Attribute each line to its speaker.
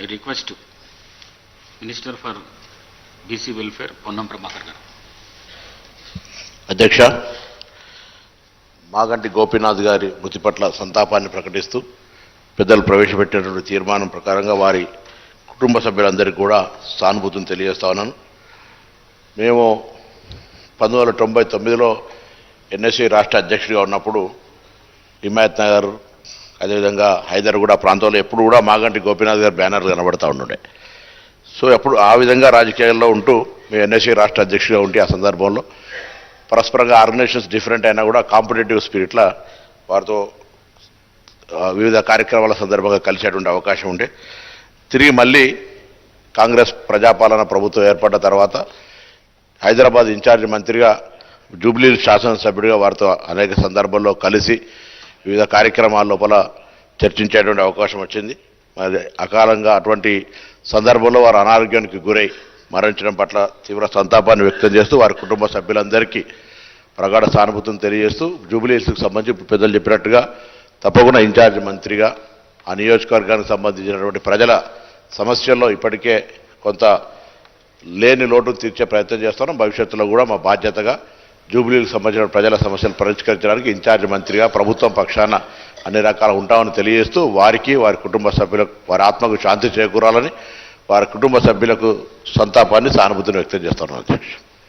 Speaker 1: I request Minister for BC Welfare, Ponnam Prabhakar garu.
Speaker 2: అధ్యక్ష, మాగంటి గోపీనాథ్ గారి మృతి పట్ల సంతాపాన్ని ప్రకటిస్తూ పెద్దలు ప్రవేశపెట్టినటువంటి తీర్మానం ప్రకారంగా వారి కుటుంబ సభ్యులందరికీ కూడా సానుభూతిని తెలియజేస్తా ఉన్నాను. మేము 1999లో ఎన్ఎస్సీ రాష్ట్ర అధ్యక్షుడిగా ఉన్నప్పుడు హిమాయత్ నగర్ అదేవిధంగా హైదర్గూడ ప్రాంతంలో ఎప్పుడు కూడా మాగంటి గోపీనాథ్ గారి బ్యానర్లు కనబడతా ఉండే. సో ఎప్పుడు ఆ విధంగా రాజకీయాల్లో ఉంటూ మేము ఎన్ఎస్సీ రాష్ట్ర అధ్యక్షుడిగా ఉంటే ఆ సందర్భంలో పరస్పరంగా ఆర్గనైజేషన్స్ డిఫరెంట్ అయినా కూడా కాంపిటేటివ్ స్పిరిట్లా వారితో వివిధ కార్యక్రమాల సందర్భంగా కలిసేటువంటి అవకాశం ఉండే. తిరిగి మళ్ళీ కాంగ్రెస్ ప్రజాపాలన ప్రభుత్వం ఏర్పడ్డ తర్వాత హైదరాబాద్ ఇన్ఛార్జ్ మంత్రిగా జూబ్లీ శాసనసభ్యుడిగా వారితో అనేక సందర్భాల్లో కలిసి వివిధ కార్యక్రమాల లోపల చర్చించేటువంటి అవకాశం వచ్చింది. మరి అకాలంగా అటువంటి సందర్భంలో వారు అనారోగ్యానికి గురై మరణించడం పట్ల తీవ్ర సంతాపాన్ని వ్యక్తం చేస్తూ వారి కుటుంబ సభ్యులందరికీ ప్రగాఢ సానుభూతిని తెలియజేస్తూ జూబ్లీహిల్స్కి సంబంధించి పెద్దలు చెప్పినట్టుగా తప్పకుండా ఇన్ఛార్జ్ మంత్రిగా ఆ నియోజకవర్గానికి సంబంధించినటువంటి ప్రజల సమస్యల్లో ఇప్పటికే కొంత లేని లోటును తీర్చే ప్రయత్నం చేస్తున్నాం. భవిష్యత్తులో కూడా మా బాధ్యతగా జూబ్లీకి సంబంధించిన ప్రజల సమస్యలు పరిష్కరించడానికి ఇన్ఛార్జ్ మంత్రిగా ప్రభుత్వం పక్షాన అన్ని రకాల ఉంటామని తెలియజేస్తూ వారికి వారి కుటుంబ సభ్యులకు వారి ఆత్మకు శాంతి చేకూరాలని వారి కుటుంబ సభ్యులకు సంతాపాన్ని సానుభూతిని వ్యక్తం చేస్తున్నాను అధ్యక్ష.